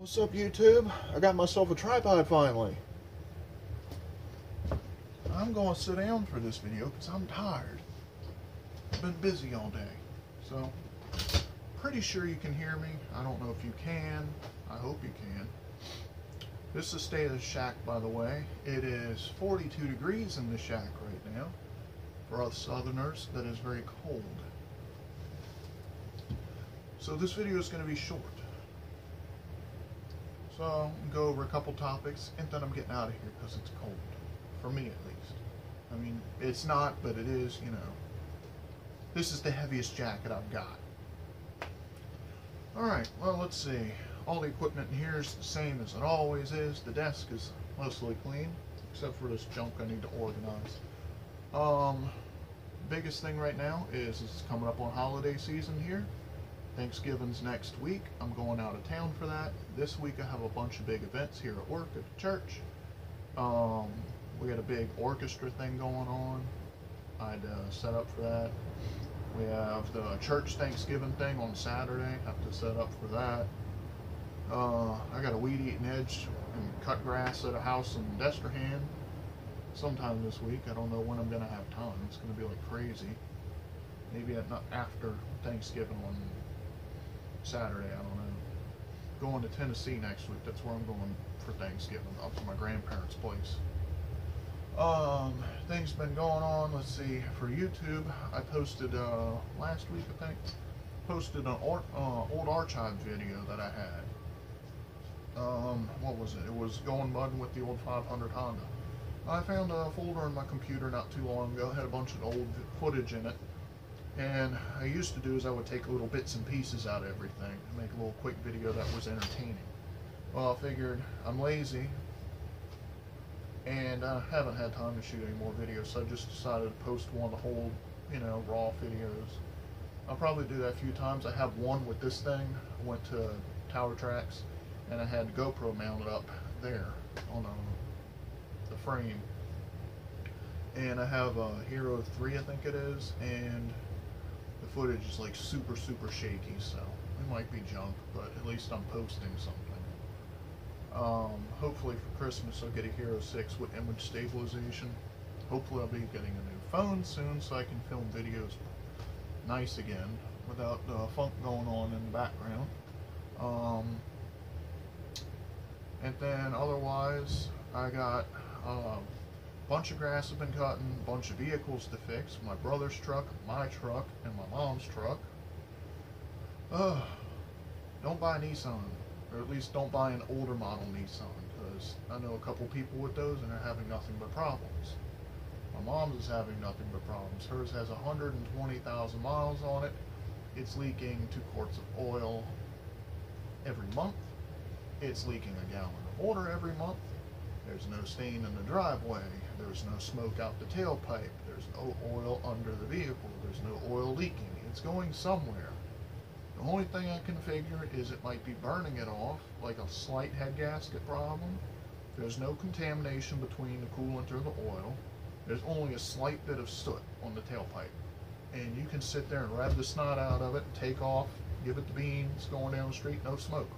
What's up, YouTube? I got myself a tripod finally. I'm going to sit down for this video because I'm tired. I've been busy all day. So, pretty sure you can hear me. I don't know if you can. I hope you can. This is the state of the shack, by the way. It is 42 degrees in the shack right now. For us southerners, that is very cold. So this video is going to be short. So I'll go over a couple topics and then I'm getting out of here because it's cold. For me at least. I mean, it's not, but it is, you know. This is the heaviest jacket I've got. Alright, well, let's see. All the equipment in here is the same as it always is. The desk is mostly clean, except for this junk I need to organize. Biggest thing right now is it's coming up on holiday season here. Thanksgiving's next week. I'm going out of town for that. This week I have a bunch of big events here at work, at the church. We got a big orchestra thing going on. I'd set up for that. We have the church Thanksgiving thing on Saturday. Have to set up for that. I got a weed eating edge and cut grass at a house in Destrehan sometime this week. I don't know when I'm gonna have time. It's gonna be like crazy. Maybe after Thanksgiving on Saturday, I don't know. Going to Tennessee next week. That's where I'm going for Thanksgiving, up to my grandparents' place. Things been going on. Let's see. For YouTube, I posted last week, I think. Posted an old archive video that I had. What was it? It was going mudding with the old 500 Honda. I found a folder in my computer not too long ago. It had a bunch of old footage in it. And I used to do is I would take little bits and pieces out of everything and make a little quick video that was entertaining. Well, I figured I'm lazy and I haven't had time to shoot any more videos, so I just decided to post one of the whole, you know, raw videos. I'll probably do that a few times. I have one with this thing. I went to Tower Tracks and I had GoPro mounted up there on the frame. And I have a Hero 3, I think it is, and the footage is like super shaky, so it might be junk, but at least I'm posting something. Hopefully for Christmas I'll get a Hero 6 with image stabilization. Hopefully I'll be getting a new phone soon so I can film videos nice again without the funk going on in the background. And then otherwise I got bunch of grass have been cutting, bunch of vehicles to fix, my brother's truck, my truck, and my mom's truck. Don't buy a Nissan, or at least don't buy an older model Nissan, because I know a couple people with those and they're having nothing but problems. My mom's is having nothing but problems. Hers has 120,000 miles on it. It's leaking 2 quarts of oil every month. It's leaking a gallon of water every month. There's no stain in the driveway. There's no smoke out the tailpipe. There's no oil under the vehicle. There's no oil leaking. It's going somewhere. The only thing I can figure is it might be burning it off, like a slight head gasket problem. There's no contamination between the coolant or the oil. There's only a slight bit of soot on the tailpipe. And you can sit there and rev the snot out of it, take off, give it the beans, going down the street, no smoke.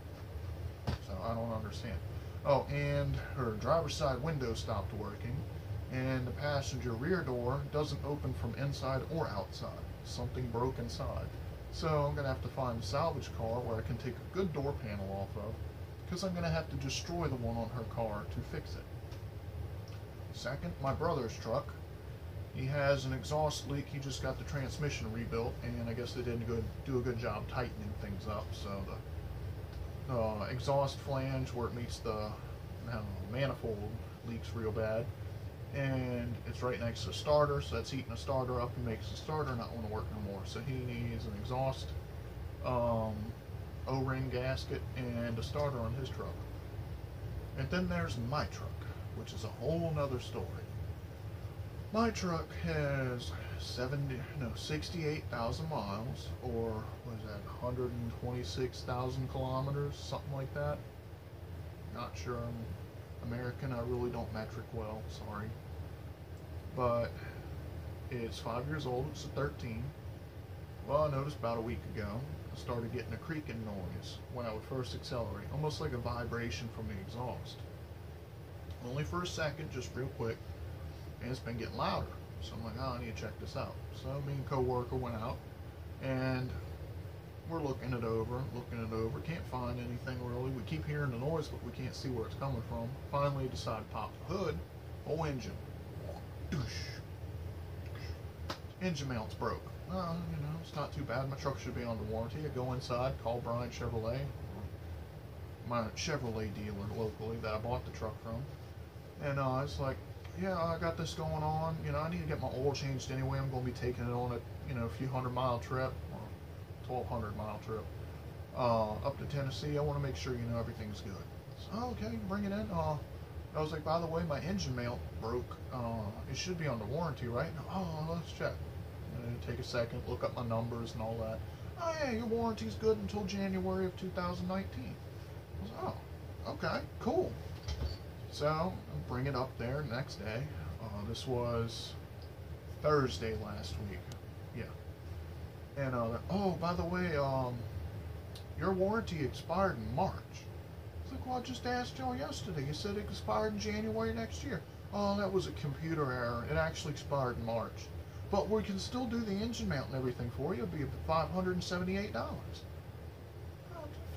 So I don't understand. Oh, and her driver's side window stopped working, and the passenger rear door doesn't open from inside or outside. Something broke inside. So I'm going to have to find a salvage car where I can take a good door panel off of, because I'm going to have to destroy the one on her car to fix it. Second, my brother's truck. He has an exhaust leak. He just got the transmission rebuilt, and I guess they didn't do a good job tightening things up, so the exhaust flange where it meets the manifold leaks real bad, and it's right next to the starter, so that's heating the starter up and makes the starter not want to work no more. So he needs an exhaust O-ring gasket and a starter on his truck. And then there's my truck, which is a whole nother story. My truck has 68,000 miles, or what is that, 126,000 kilometers, something like that. Not sure, I'm American, I really don't metric well, sorry. But it's 5 years old, it's a 13. Well, I noticed about a week ago, started getting a creaking noise when I would first accelerate, almost like a vibration from the exhaust. Only for a second, just real quick, and it's been getting louder. So I'm like, oh, I need to check this out. So me and coworker went out, and we're looking it over, can't find anything really. We keep hearing the noise, but we can't see where it's coming from. Finally decide to pop the hood. Whole engine. Engine mount's broke. It's not too bad. My truck should be under warranty. I go inside, call Brian Chevrolet, my Chevrolet dealer locally that I bought the truck from. And it's like, yeah, I got this going on. I need to get my oil changed anyway. I'm going to be taking it on a few 100-mile trip, or 1,200-mile trip, up to Tennessee. I want to make sure, everything's good. So, okay, bring it in. I was like, by the way, my engine mount broke. It should be under warranty, right? Oh, let's check. Take a second, look up my numbers and all that. Oh, yeah, your warranty's good until January of 2019. I was like, oh, okay, cool. So, I bring it up there next day. This was Thursday last week. Yeah. And, oh, by the way, your warranty expired in March. I was like, well, I just asked y'all yesterday. You said it expired in January next year. Oh, that was a computer error. It actually expired in March. But we can still do the engine mount and everything for you. It'll be $578.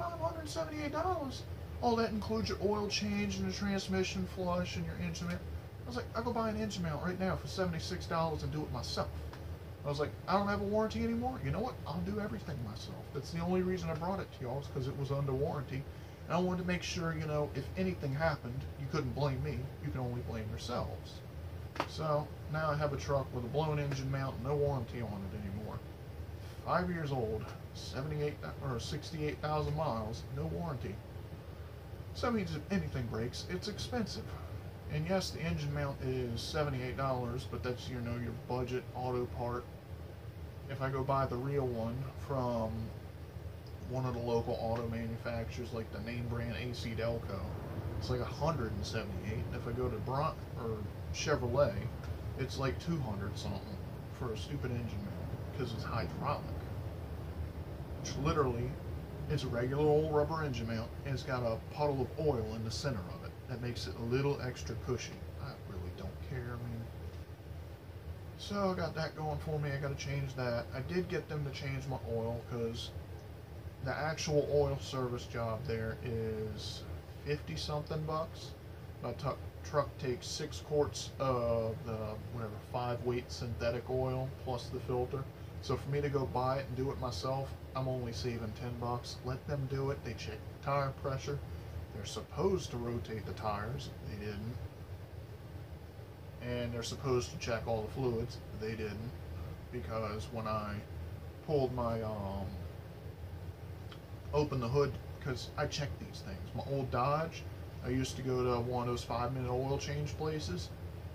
$578? Oh, that includes your oil change and the transmission flush and your engine mount. I was like, I'll go buy an engine mount right now for $76 and do it myself. I was like, I don't have a warranty anymore. You know what? I'll do everything myself. That's the only reason I brought it to y'all, is because it was under warranty. And I wanted to make sure, if anything happened, you couldn't blame me. You can only blame yourselves. So now I have a truck with a blown engine mount, no warranty on it anymore. 5 years old, 68,000 miles, no warranty. So that means if anything breaks, it's expensive. And yes, the engine mount is $78, but that's your budget auto part. If I go buy the real one from one of the local auto manufacturers, like the name brand AC Delco, it's like $178. And if I go to Chevrolet, it's like $200 something for a stupid engine mount, because it's hydraulic. Which literally is a regular old rubber engine mount, and it's got a puddle of oil in the center of it that makes it a little extra cushy. I really don't care. So I got that going for me. I got to change that. I did get them to change my oil, because the actual oil service job there is 50 something bucks. My truck takes 6 quarts of the 5-weight synthetic oil plus the filter. So for me to go buy it and do it myself, I'm only saving 10 bucks. Let them do it. They check tire pressure. They're supposed to rotate the tires. They didn't. And they're supposed to check all the fluids. They didn't. Because when I pulled my opened the hood, because I check these things. My old Dodge, I used to go to one of those 5-minute oil change places.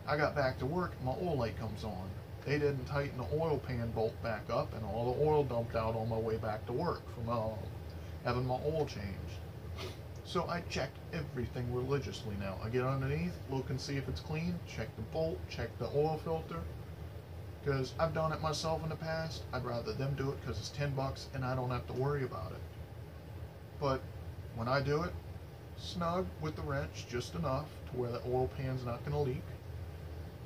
I got back to work, my oil light comes on. They didn't tighten the oil pan bolt back up, and all the oil dumped out on my way back to work from having my oil changed. So I check everything religiously now. I get underneath, look and see if it's clean, check the bolt, check the oil filter. Because I've done it myself in the past. I'd rather them do it because it's 10 bucks and I don't have to worry about it. But when I do it, snug with the wrench just enough to where the oil pan's not going to leak.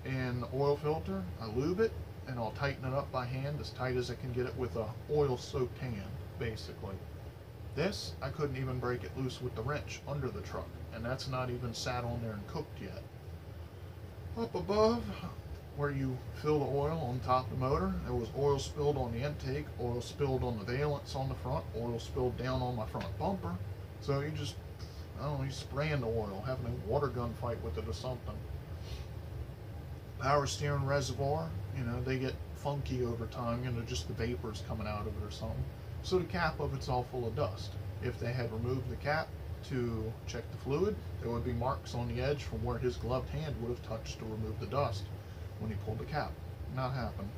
And the oil filter, I lube it and I'll tighten it up by hand as tight as I can get it with a oil-soaked hand, basically. This, I couldn't even break it loose with the wrench under the truck, and that's not even sat on there and cooked yet. Up above, where you fill the oil on top of the motor, there was oil spilled on the intake, oil spilled on the valence on the front, oil spilled down on my front bumper. So you just, you spraying the oil, having a water gun fight with it or something. Power steering reservoir, they get funky over time, just the vapors coming out of it or something. So the cap of it's all full of dust. If they had removed the cap to check the fluid, there would be marks on the edge from where his gloved hand would have touched to remove the dust when he pulled the cap. Not happened.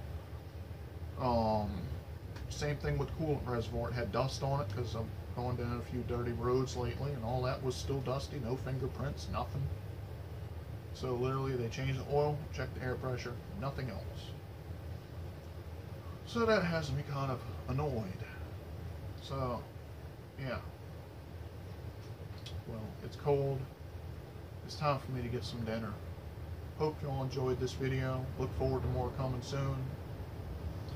Same thing with coolant reservoir. It had dust on it because I've gone down a few dirty roads lately, and all that was still dusty. No fingerprints, nothing. So literally they changed the oil, checked the air pressure, nothing else. So that has me kind of annoyed. So, yeah. Well, it's cold. It's time for me to get some dinner. Hope you all enjoyed this video. Look forward to more coming soon.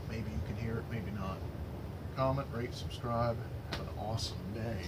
Maybe you can hear it, maybe not. Comment, rate, subscribe. Have an awesome day.